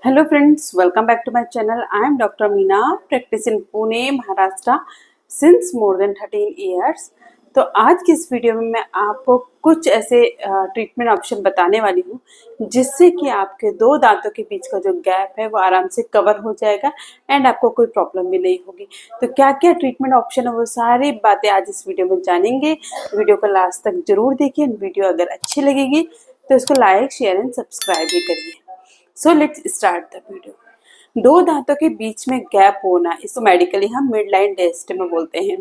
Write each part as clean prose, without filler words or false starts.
Hello friends, welcome back to my channel. I am Dr. Meena, practice in Pune, Maharashtra since more than 13 years. तो आज की इस video में मैं आपको कुछ ऐसे ट्रीटमेंट ऑप्शन बताने वाली हूँ जिससे कि आपके दो दांतों के बीच का जो गैप है वो आराम से कवर हो जाएगा एंड आपको कोई प्रॉब्लम भी नहीं होगी। तो क्या क्या ट्रीटमेंट ऑप्शन है वो सारी बातें आज इस वीडियो में जानेंगे। वीडियो को लास्ट तक जरूर देखिए। वीडियो अगर अच्छी लगेगी तो इसको लाइक शेयर एंड सब्सक्राइब भी करिए। So let's start the video. दो दांतों के बीच में गैप होना, इसको मेडिकली हम मिड लाइन डायस्टेमा बोलते हैं।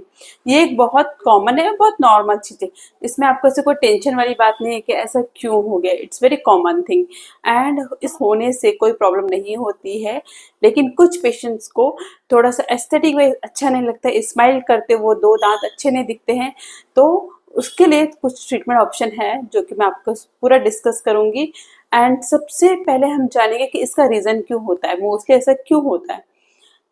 ये एक बहुत कॉमन है, बहुत नॉर्मल चीज है। इसमें आपको ऐसे कोई टेंशन वाली बात नहीं है कि ऐसा क्यों हो गया। It's very common thing and इस होने से कोई प्रॉब्लम नहीं होती है। लेकिन कुछ पेशेंट्स को थोड़ा सा एस्थेटिक वे अच्छा नहीं लगता है, स्माइल करते वो दो दांत अच्छे नहीं दिखते हैं, तो उसके लिए कुछ ट्रीटमेंट ऑप्शन है जो कि मैं आपको पूरा डिस्कस करूंगी। एंड सबसे पहले हम जानेंगे कि इसका रीजन क्यों होता है, मोस्टली ऐसा क्यों होता है।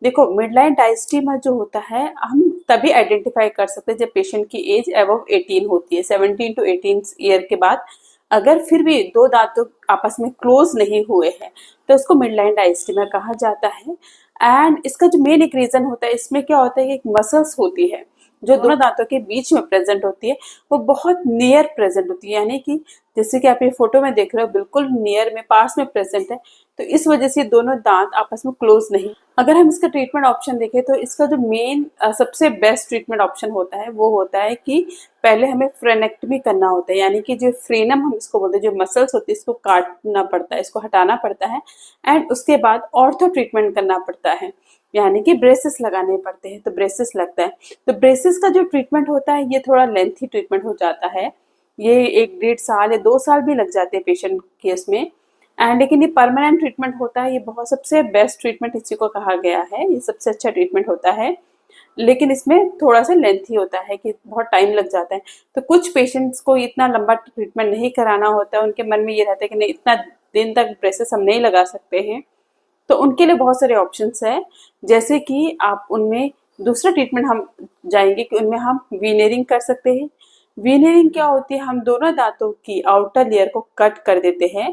देखो, मिडलाइन डायस्टीमा जो होता है हम तभी आइडेंटिफाई कर सकते हैं जब पेशेंट की एज अबव 18 होती है। 17 टू 18 ईयर के बाद अगर फिर भी दो दांत आपस में क्लोज नहीं हुए हैं तो उसको मिडलाइन डायस्टीमा कहा जाता है। एंड इसका जो मेन एक रीजन होता है, इसमें क्या होता है कि एक मसल्स होती है जो दोनों दांतों के बीच में प्रेजेंट होती है, वो बहुत नियर प्रेजेंट होती है। यानी कि जैसे कि आप ये फोटो में देख रहे हो, बिल्कुल नियर में, पास में प्रेजेंट है। तो इस वजह से दोनों दांत आपस में क्लोज नहीं। अगर हम इसका ट्रीटमेंट ऑप्शन देखें तो इसका जो मेन सबसे बेस्ट ट्रीटमेंट ऑप्शन होता है वो होता है कि पहले हमें फ्रेनेक्टमी करना होता है। यानी कि जो फ्रेनम हम इसको बोलते हैं, जो मसल्स होती है, इसको काटना पड़ता है, इसको हटाना पड़ता है। एंड उसके बाद ऑर्थो ट्रीटमेंट करना पड़ता है, यानी कि ब्रेसेस लगाने पड़ते हैं। तो ब्रेसेस लगता है। तो ब्रेसेस का जो ट्रीटमेंट होता है ये थोड़ा लेंथी ट्रीटमेंट हो जाता है। ये 1-1.5 साल या 2 साल भी लग जाते हैं पेशेंट केस में। एंड लेकिन ये परमानेंट ट्रीटमेंट होता है। ये बहुत सबसे बेस्ट ट्रीटमेंट इसी को कहा गया है, ये सबसे अच्छा ट्रीटमेंट होता है। लेकिन इसमें थोड़ा सा लेंथी होता है कि बहुत टाइम लग जाता है। तो कुछ पेशेंट्स को इतना लंबा ट्रीटमेंट नहीं कराना होता है। उनके मन में ये रहता है कि नहीं, इतना दिन तक ब्रेसेस हम नहीं लगा सकते हैं। तो उनके लिए बहुत सारे ऑप्शंस हैं। जैसे कि आप उनमें दूसरा ट्रीटमेंट हम जाएंगे कि उनमें हम वीनेरिंग कर सकते हैं। वीनेरिंग क्या होती है, हम दोनों दांतों की आउटर लेयर को कट कर देते हैं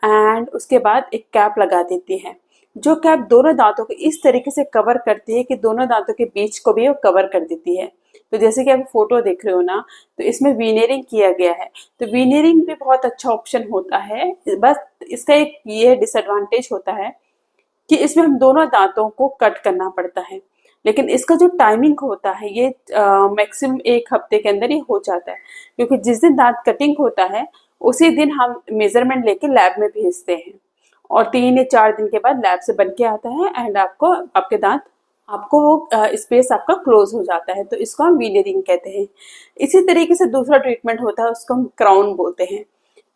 एंड उसके बाद एक कैप लगा देते हैं। जो कैप दोनों दांतों को इस तरीके से कवर करती है कि दोनों दांतों के बीच को भी वो कवर कर देती है। तो जैसे कि आप फोटो देख रहे हो ना, तो इसमें वीनेरिंग किया गया है। तो वीनेरिंग भी बहुत अच्छा ऑप्शन होता है। बस इसका एक ये डिसएडवांटेज होता है कि इसमें हम दोनों दांतों को कट करना पड़ता है। लेकिन इसका जो टाइमिंग होता है ये मैक्सिमम 1 हफ्ते के अंदर ही हो जाता है, क्योंकि जिस दिन दांत कटिंग होता है उसी दिन हम मेजरमेंट लेके लैब में भेजते हैं और 3 या 4 दिन के बाद लैब से बन के आता है एंड आपको आपके दांत आपको वो स्पेस आपका क्लोज हो जाता है। तो इसको हम वीनेरिंग कहते हैं। इसी तरीके से दूसरा ट्रीटमेंट होता है, उसको हम क्राउन बोलते हैं।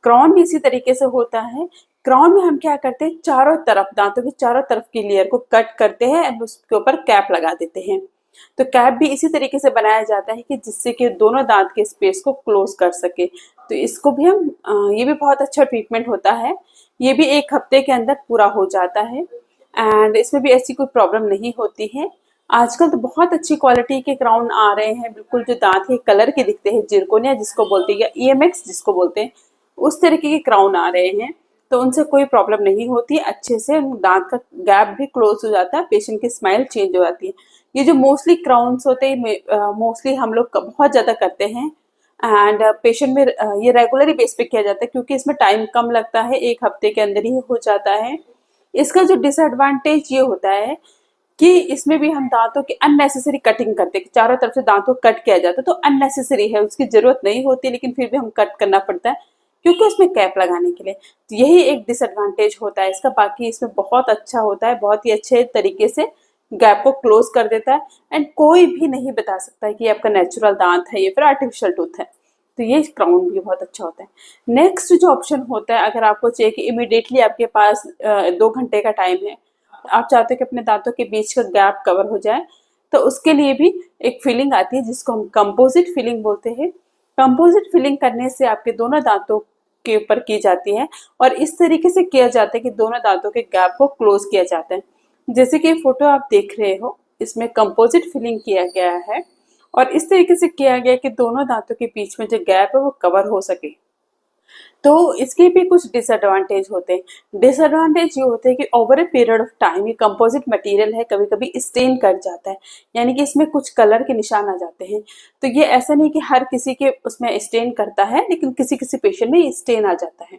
क्राउन भी इसी तरीके से होता है। क्राउन में हम क्या करते हैं, चारों तरफ दांतों की चारों तरफ की लेयर को कट करते हैं एंड उसके ऊपर कैप लगा देते हैं। तो कैप भी इसी तरीके से बनाया जाता है कि जिससे कि दोनों दांत के स्पेस को क्लोज कर सके। तो इसको भी हम ये भी बहुत अच्छा ट्रीटमेंट होता है। ये भी 1 हफ्ते के अंदर पूरा हो जाता है एंड इसमें भी ऐसी कोई प्रॉब्लम नहीं होती है। आजकल तो बहुत अच्छी क्वालिटी के क्राउन आ रहे हैं, बिल्कुल जो दांत के कलर के दिखते हैं, जिरकोनिया जिसको बोलते हैं या ईएमएक्स जिसको बोलते हैं, उस तरीके के क्राउन आ रहे हैं। तो उनसे कोई प्रॉब्लम नहीं होती, अच्छे से दांत का गैप भी क्लोज हो जाता है, पेशेंट की स्माइल चेंज हो जाती है। ये जो मोस्टली क्राउन्स होते हैं मोस्टली हम लोग बहुत ज्यादा करते हैं एंड पेशेंट में ये रेगुलरली बेस पे किया जाता है, क्योंकि इसमें टाइम कम लगता है, 1 हफ्ते के अंदर ही हो जाता है। इसका जो डिसएडवांटेज ये होता है कि इसमें भी हम दांतों की अननेसेसरी कटिंग करते हैं, चारों तरफ से दांतों को कट किया जाता है। तो अननेसेसरी है, उसकी जरूरत नहीं होती, लेकिन फिर भी हम कट करना पड़ता है क्योंकि उसमें कैप लगाने के लिए। तो यही एक डिसएडवांटेज होता है इसका। बाकी इसमें बहुत अच्छा होता है, बहुत ही अच्छे तरीके से गैप को क्लोज कर देता है एंड कोई भी नहीं बता सकता है कि आपका नेचुरल दांत है या फिर आर्टिफिशियल टूथ है। तो ये क्राउन भी बहुत अच्छा होता है। नेक्स्ट जो ऑप्शन होता है, अगर आपको चाहिए कि इमिडिएटली आपके पास 2 घंटे का टाइम है, आप चाहते हो कि अपने दांतों के बीच का गैप कवर हो जाए, तो उसके लिए भी एक फीलिंग आती है जिसको हम कंपोजिट फीलिंग बोलते हैं। कंपोजिट फीलिंग करने से आपके दोनों दांतों के ऊपर की जाती है और इस तरीके से किया जाता है कि दोनों दांतों के गैप को क्लोज किया जाता है। जैसे कि फोटो आप देख रहे हो, इसमें कंपोजिट फिलिंग किया गया है और इस तरीके से किया गया कि दोनों दांतों के बीच में जो गैप है वो कवर हो सके। तो इसके भी कुछ डिसएडवांटेज होते हैं। डिसएडवांटेज ये होते हैं कि over a period of time ये कंपोजिट मटेरियल है, कभी कभी स्टेन कर जाता है, यानी कि इसमें कुछ कलर के निशान आ जाते हैं। तो ये ऐसा नहीं कि हर किसी के उसमें स्टेन करता है, लेकिन किसी किसी पेशेंट में स्टेन आ जाता है।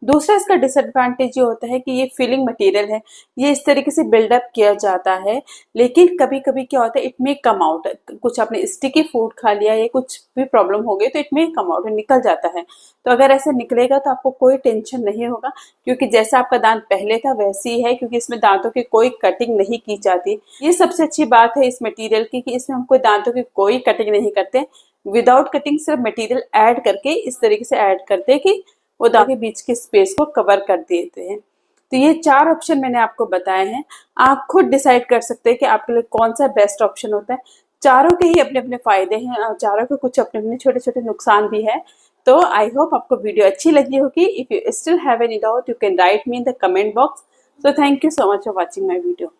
दूसरा इसका डिसएडवांटेज ये होता है कि ये फिलिंग मटेरियल है, ये इस तरीके से बिल्डअप किया जाता है, लेकिन कभी कभी क्या होता है इट में कम आउट, कुछ आपने स्टिकी फूड खा लिया या कुछ भी प्रॉब्लम हो गई तो इट में कम आउट निकल जाता है। तो अगर ऐसे निकलेगा तो आपको कोई टेंशन नहीं होगा, क्योंकि जैसा आपका दांत पहले था वैसे ही है, क्योंकि इसमें दांतों की कोई कटिंग नहीं की जाती। ये सबसे अच्छी बात है इस मटेरियल की कि इसमें हम कोई दांतों की कोई कटिंग नहीं करते, विदाउट कटिंग सिर्फ मटेरियल ऐड करके इस तरीके से ऐड करते हैं कि वो दांतों के बीच के स्पेस को कवर कर देते हैं। तो ये 4 ऑप्शन मैंने आपको बताए हैं, आप खुद डिसाइड कर सकते हैं कि आपके लिए कौन सा बेस्ट ऑप्शन होता है। चारों के ही अपने अपने फायदे हैं और चारों के कुछ अपने अपने छोटे छोटे नुकसान भी है। तो आई होप आपको वीडियो अच्छी लगी होगी। If you still have any doubt you can write me in the comment box. So thank you so much for watching my video.